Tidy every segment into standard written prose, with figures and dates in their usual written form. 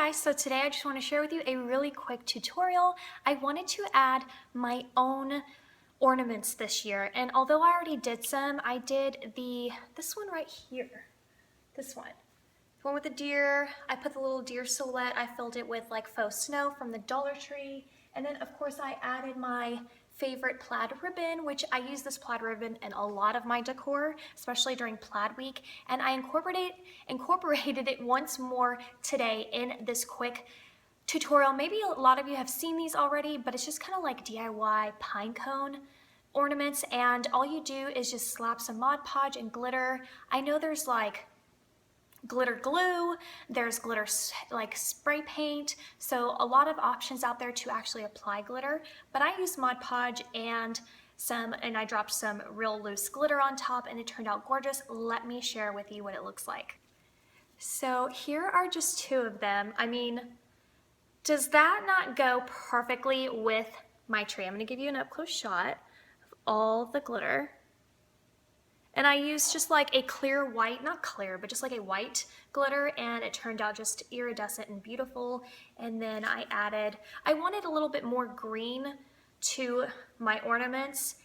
guys, so today I just want to share with you a really quick tutorial. I wanted to add my own ornaments this year, and although I already did some, I did this one right here, this one with the deer. I put the little deer silhouette, I filled it with like faux snow from the Dollar Tree, and then of course I added my favorite plaid ribbon, which I use this plaid ribbon in a lot of my decor, especially during Plaid Week, and I incorporated it once more today in this quick tutorial. Maybe a lot of you have seen these already, but it's just kind of like DIY pinecone ornaments, and all you do is just slap some Mod Podge and glitter. I know there's like glitter glue, there's glitter like spray paint, so a lot of options out there to actually apply glitter, but I used Mod Podge and I dropped some real loose glitter on top, and it turned out gorgeous. Let me share with you what it looks like. So here are just two of them. I mean, does that not go perfectly with my tree? I'm going to give you an up-close shot of all the glitter. And I used just like a clear white, not clear, but just like a white glitter, and it turned out just iridescent and beautiful. And then I wanted a little bit more green to my ornaments,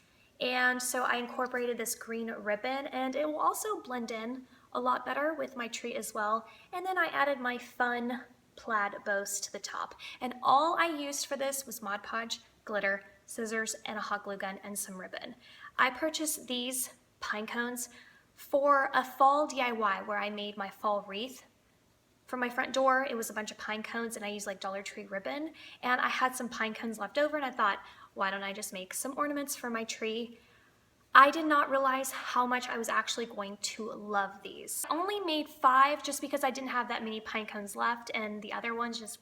and so I incorporated this green ribbon, and it will also blend in a lot better with my tree as well. And then I added my fun plaid bows to the top. And all I used for this was Mod Podge, glitter, scissors, and a hot glue gun, and some ribbon. I purchased these pine cones for a fall DIY where I made my fall wreath. For my front door, it was a bunch of pine cones, and I used like Dollar Tree ribbon, and I had some pine cones left over, and I thought, why don't I just make some ornaments for my tree? I did not realize how much I was actually going to love these. I only made 5 just because I didn't have that many pine cones left, and the other ones just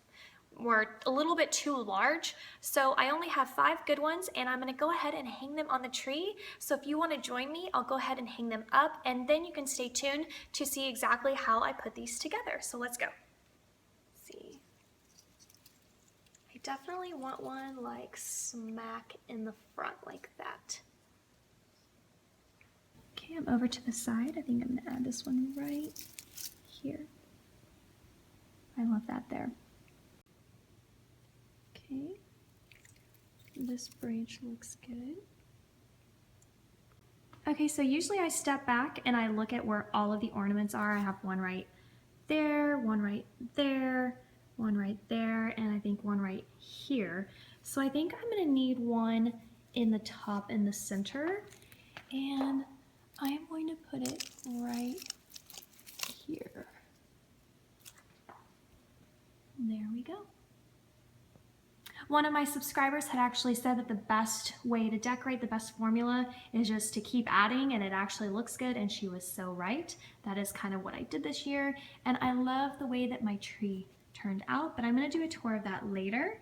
were a little bit too large, so I only have 5 good ones, and I'm going to go ahead and hang them on the tree. So if you want to join me, I'll go ahead and hang them up, and then you can stay tuned to see exactly how I put these together. So let's go. Let's see, I definitely want one like smack in the front like that. Okay, I'm over to the side. I think I'm going to add this one right here. I love that there. Okay, this branch looks good. Okay, so usually I step back and I look at where all of the ornaments are. I have one right there, one right there, one right there, and I think one right here. So I think I'm gonna need one in the top in the center, and I am going to put it right here. There we go. One of my subscribers had actually said that the best way to decorate, the best formula, is just to keep adding, and it actually looks good, and she was so right. That is kind of what I did this year, and I love the way that my tree turned out, but I'm going to do a tour of that later.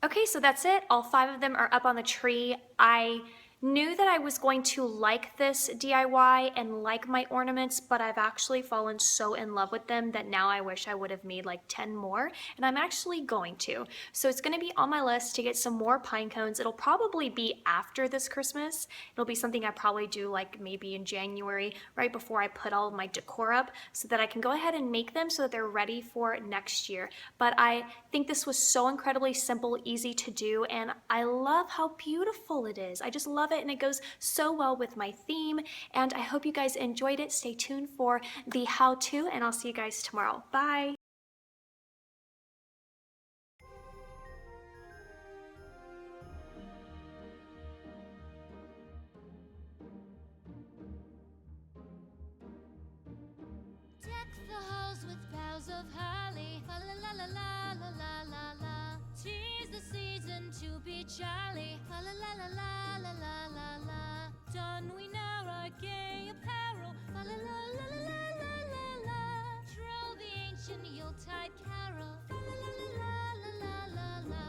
Okay, so that's it. All 5 of them are up on the tree. I knew that I was going to like this DIY and like my ornaments, but I've actually fallen so in love with them that now I wish I would have made like 10 more, and I'm actually going to. So it's going to be on my list to get some more pine cones. It'll probably be after this Christmas. It'll be something I probably do like maybe in January, right before I put all of my decor up, so that I can go ahead and make them so that they're ready for next year. But I think this was so incredibly simple, easy to do, and I love how beautiful it is. I just love it, and it goes so well with my theme, and I hope you guys enjoyed it. Stay tuned for the how-to, and I'll see you guys tomorrow. Bye! Deck the halls with boughs of holly, fa la la la la la la la la. 'Tis the season to be jolly, fa la la la la la la la la. Don we now our gay apparel, fa la la la la la la la. Troll the ancient Yuletide carol, fa la la la la la la la.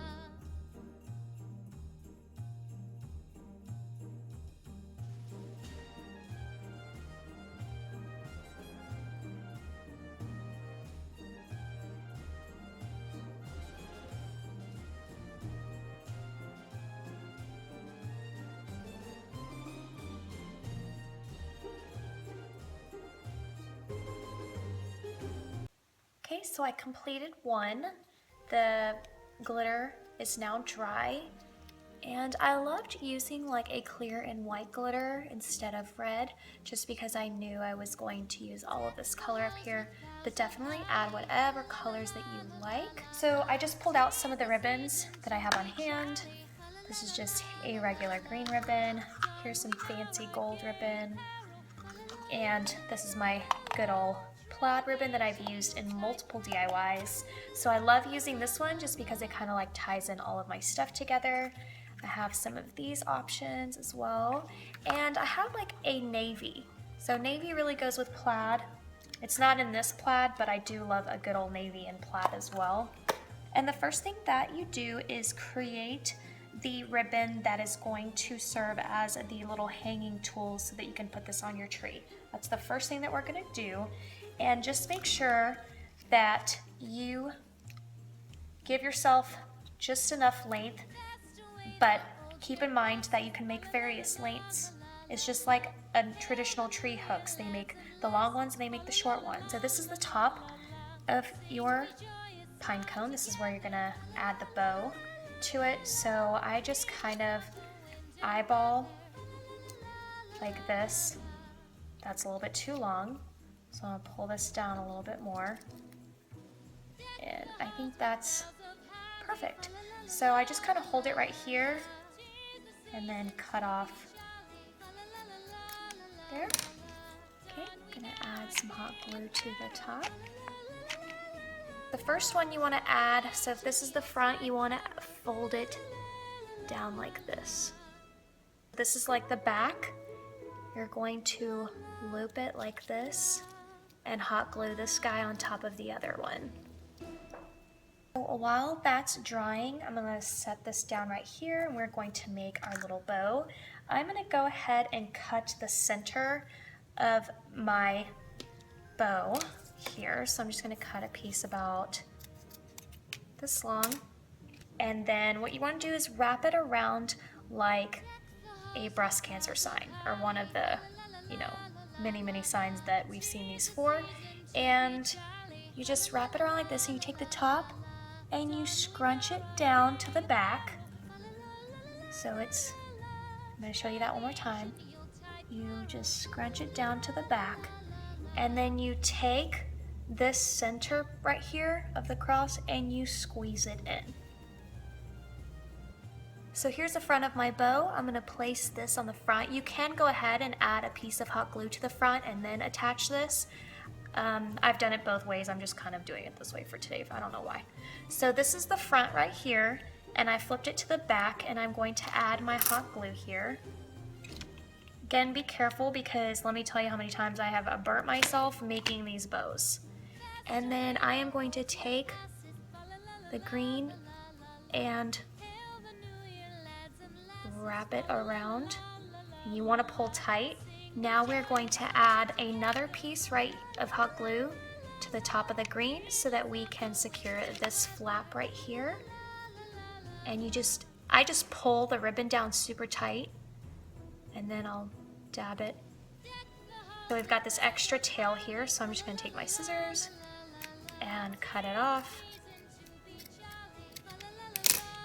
Okay, so I completed one. The glitter is now dry. And I loved using like a clear and white glitter instead of red, just because I knew I was going to use all of this color up here, but definitely add whatever colors that you like. So I just pulled out some of the ribbons that I have on hand. This is just a regular green ribbon. Here's some fancy gold ribbon. And this is my good old plaid ribbon that I've used in multiple DIYs. So I love using this one just because it kind of like ties in all of my stuff together. I have some of these options as well. And I have like a navy. So navy really goes with plaid. It's not in this plaid, but I do love a good old navy and plaid as well. And the first thing that you do is create the ribbon that is going to serve as the little hanging tool so that you can put this on your tree. That's the first thing that we're gonna do. And just make sure that you give yourself just enough length, but keep in mind that you can make various lengths. It's just like a traditional tree hooks. They make the long ones and they make the short ones. So this is the top of your pine cone. This is where you're gonna add the bow to it. So I just kind of eyeball like this. That's a little bit too long. So I'm gonna pull this down a little bit more. And I think that's perfect. So I just kind of hold it right here and then cut off there. Okay, I'm gonna add some hot glue to the top. The first one you want to add, so if this is the front, you want to fold it down like this. This is like the back. You're going to loop it like this and hot glue this guy on top of the other one. So while that's drying, I'm going to set this down right here and we're going to make our little bow. I'm going to go ahead and cut the center of my bow here. So I'm just going to cut a piece about this long. And then what you want to do is wrap it around like a breast cancer sign, or one of the, many signs that we've seen these for. And you just wrap it around like this, and you take the top and you scrunch it down to the back. So I'm going to show you that one more time. You just scrunch it down to the back, and then you take this center right here of the cross and you squeeze it in. So here's the front of my bow. I'm going to place this on the front. You can go ahead and add a piece of hot glue to the front and then attach this. I've done it both ways. I'm just kind of doing it this way for today. I don't know why. So this is the front right here, and I flipped it to the back, and I'm going to add my hot glue here. Again, be careful, because let me tell you how many times I have burnt myself making these bows. And then I am going to take the green and wrap it around. You want to pull tight. Now we're going to add another piece of hot glue to the top of the green so that we can secure this flap right here. And I just pull the ribbon down super tight, and then I'll dab it. So we've got this extra tail here, so I'm just going to take my scissors and cut it off.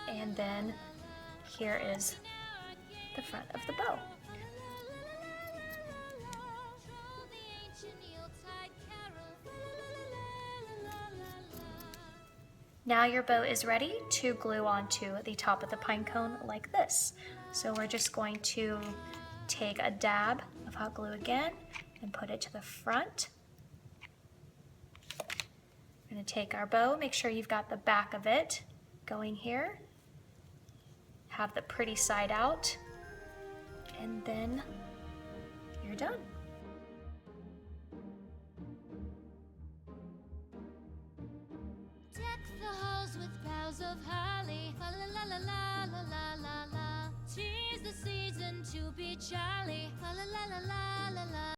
And then here is the front of the bow. Now your bow is ready to glue onto the top of the pine cone like this. So we're just going to take a dab of hot glue again and put it to the front. We're going to take our bow, make sure you've got the back of it going here. Have the pretty side out, and then you're done. Deck the halls with boughs of holly. La la la la la la la la. 'Tis the season to be jolly. La la la la la la la.